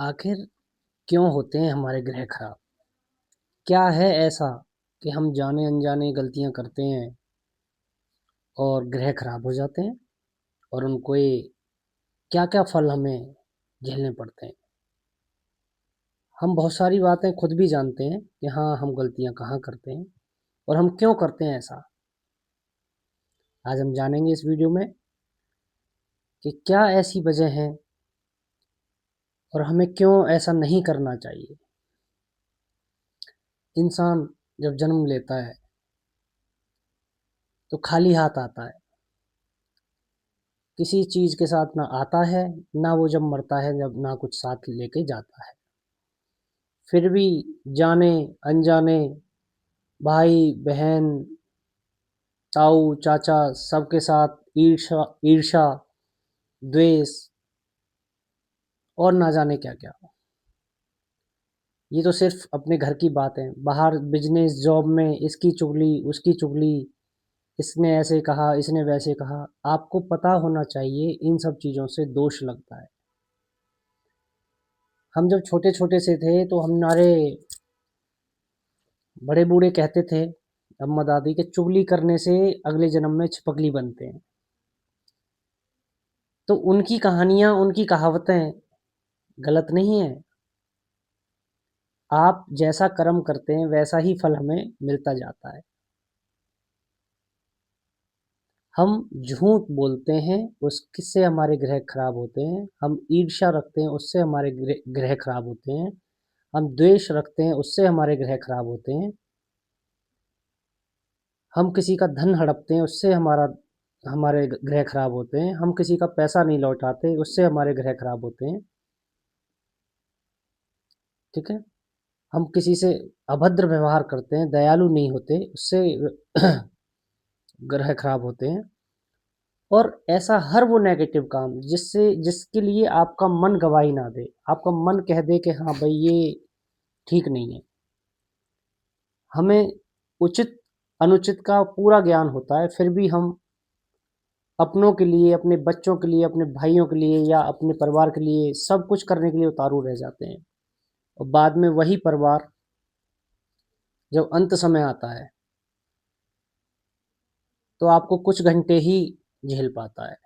आखिर क्यों होते हैं हमारे ग्रह खराब? क्या है ऐसा कि हम जाने अनजाने गलतियां करते हैं और ग्रह खराब हो जाते हैं और उनको ये क्या क्या फल हमें झेलने पड़ते हैं? हम बहुत सारी बातें खुद भी जानते हैं कि हाँ, हम गलतियां कहाँ करते हैं और हम क्यों करते हैं ऐसा। आज हम जानेंगे इस वीडियो में कि क्या ऐसी वजह है और हमें क्यों ऐसा नहीं करना चाहिए। इंसान जब जन्म लेता है तो खाली हाथ आता है, किसी चीज़ के साथ ना आता है, ना वो जब मरता है जब ना कुछ साथ लेके जाता है। फिर भी जाने अनजाने भाई बहन ताऊ चाचा सबके साथ ईर्षा ईर्षा द्वेष और ना जाने क्या क्या। ये तो सिर्फ अपने घर की बात है। बाहर बिजनेस जॉब में इसकी चुगली उसकी चुगली, इसने ऐसे कहा इसने वैसे कहा। आपको पता होना चाहिए इन सब चीज़ों से दोष लगता है। हम जब छोटे छोटे से थे तो हमारे बड़े बूढ़े कहते थे, अम्मा दादी, के चुगली करने से अगले जन्म में छिपकली बनते हैं। तो उनकी कहानियां उनकी कहावतें गलत नहीं है। आप जैसा कर्म करते हैं वैसा ही फल हमें मिलता जाता है। हम झूठ बोलते हैं उससे हमारे ग्रह खराब होते हैं। हम ईर्ष्या रखते हैं उससे हमारे ग्रह खराब होते हैं। हम द्वेष रखते हैं उससे हमारे ग्रह खराब होते हैं। हम किसी का धन हड़पते हैं उससे हमारे ग्रह खराब होते हैं। हम किसी का पैसा नहीं लौटाते उससे हमारे ग्रह खराब होते हैं। ठीक है। हम किसी से अभद्र व्यवहार करते हैं, दयालु नहीं होते, उससे ग्रह खराब होते हैं। और ऐसा हर वो नेगेटिव काम जिसके लिए आपका मन गवाही ना दे, आपका मन कह दे कि हाँ भाई ये ठीक नहीं है। हमें उचित अनुचित का पूरा ज्ञान होता है, फिर भी हम अपनों के लिए, अपने बच्चों के लिए, अपने भाइयों के लिए या अपने परिवार के लिए सब कुछ करने के लिए उतारू रह जाते हैं। और बाद में वही परिवार जब अंत समय आता है तो आपको कुछ घंटे ही झेल पाता है।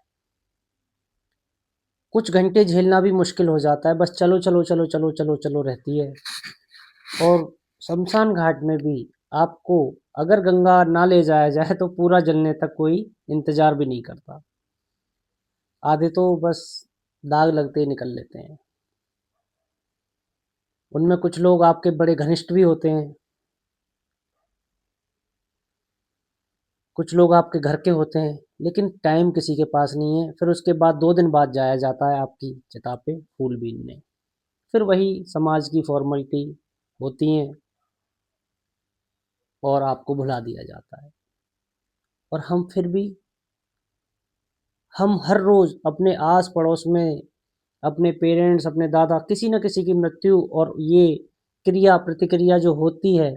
कुछ घंटे झेलना भी मुश्किल हो जाता है, बस चलो चलो चलो चलो चलो चलो रहती है। और शमशान घाट में भी आपको अगर गंगा ना ले जाया जाए तो पूरा जलने तक कोई इंतजार भी नहीं करता। आधे तो बस दाग लगते ही निकल लेते हैं। उनमें कुछ लोग आपके बड़े घनिष्ठ भी होते हैं, कुछ लोग आपके घर के होते हैं, लेकिन टाइम किसी के पास नहीं है। फिर उसके बाद 2 दिन बाद जाया जाता है आपकी चिता पे फूल बीनने। फिर वही समाज की फॉर्मेलिटी होती हैं और आपको भुला दिया जाता है। और हम फिर भी हम हर रोज अपने आस पड़ोस में अपने पेरेंट्स, अपने दादा, किसी न किसी की मृत्यु और ये क्रिया प्रतिक्रिया जो होती है,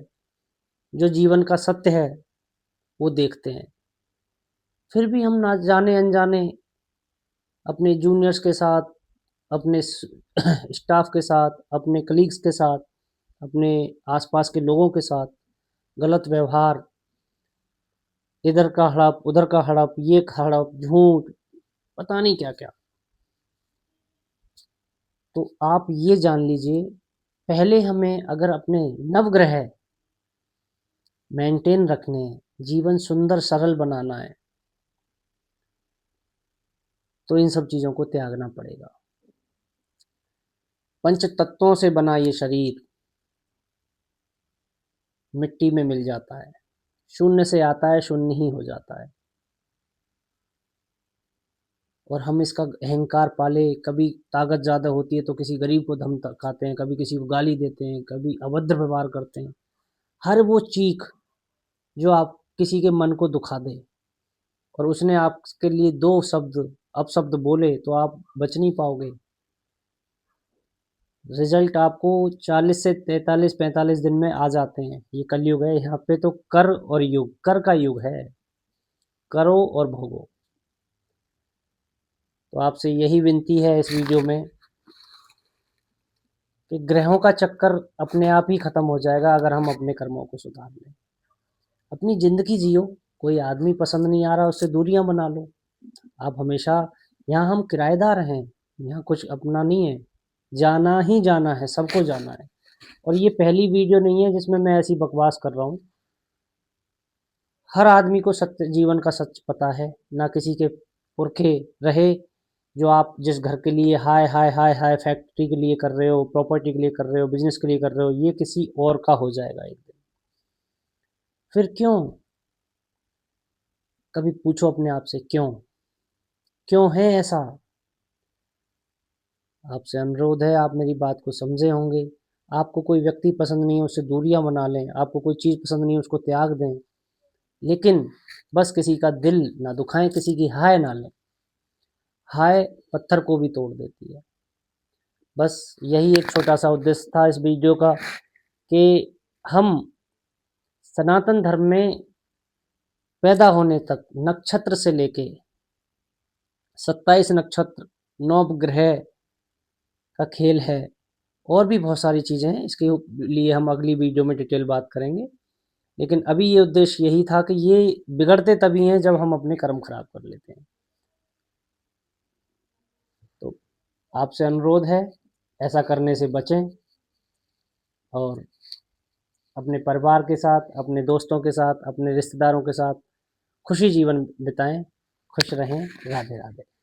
जो जीवन का सत्य है, वो देखते हैं। फिर भी हम ना जाने अनजाने अपने जूनियर्स के साथ, अपने स्टाफ के साथ, अपने कलीग्स के साथ, अपने आसपास के लोगों के साथ गलत व्यवहार, इधर का हड़प उधर का हड़प, ये हड़प झूठ, पता नहीं क्या क्या। तो आप ये जान लीजिए, पहले हमें अगर अपने नवग्रह मेंटेन रखने हैं, जीवन सुंदर सरल बनाना है, तो इन सब चीज़ों को त्यागना पड़ेगा। पंच तत्वों से बना ये शरीर मिट्टी में मिल जाता है, शून्य से आता है, शून्य ही हो जाता है। और हम इसका अहंकार पाले, कभी ताकत ज़्यादा होती है तो किसी गरीब को धमकाते हैं, कभी किसी को गाली देते हैं, कभी अभद्र व्यवहार करते हैं। हर वो चीख जो आप किसी के मन को दुखा दे और उसने आपके लिए 2 शब्द अपशब्द बोले तो आप बच नहीं पाओगे। रिजल्ट आपको 40 से 43-45 दिन में आ जाते हैं। ये कलयुग है, यहाँ पे तो कर और युग, कर का युग है। करो और भोगो। तो आपसे यही विनती है इस वीडियो में कि ग्रहों का चक्कर अपने आप ही ख़त्म हो जाएगा अगर हम अपने कर्मों को सुधार लें। अपनी ज़िंदगी जियो, कोई आदमी पसंद नहीं आ रहा उससे दूरियां बना लो। आप हमेशा, यहाँ हम किराएदार हैं, यहाँ कुछ अपना नहीं है, जाना ही जाना है, सबको जाना है। और ये पहली वीडियो नहीं है जिसमें मैं ऐसी बकवास कर रहा हूँ। हर आदमी को सत्य जीवन का सच पता है, ना किसी के पुरखे रहे। जो आप जिस घर के लिए हाय हाय हाय हाय फैक्ट्री के लिए कर रहे हो, प्रॉपर्टी के लिए कर रहे हो, बिजनेस के लिए कर रहे हो, ये किसी और का हो जाएगा एक दिन। फिर क्यों? कभी पूछो अपने आप से, क्यों क्यों है ऐसा? आपसे अनुरोध है, आप मेरी बात को समझे होंगे। आपको कोई व्यक्ति पसंद नहीं है, उससे दूरियां बना लें। आपको कोई चीज़ पसंद नहीं है, उसको त्याग दें। लेकिन बस किसी का दिल ना दुखाएं, किसी की हाय ना लें। हाय पत्थर को भी तोड़ देती है। बस यही एक छोटा सा उद्देश्य था इस वीडियो का, कि हम सनातन धर्म में पैदा होने तक नक्षत्र से लेके 27 नक्षत्र, 9 ग्रह का खेल है। और भी बहुत सारी चीज़ें हैं, इसके लिए हम अगली वीडियो में डिटेल बात करेंगे। लेकिन अभी ये उद्देश्य यही था कि ये बिगड़ते तभी हैं जब हम अपने कर्म खराब कर लेते हैं। तो आपसे अनुरोध है, ऐसा करने से बचें और अपने परिवार के साथ, अपने दोस्तों के साथ, अपने रिश्तेदारों के साथ खुशी जीवन बिताएं। खुश रहें। राधे राधे।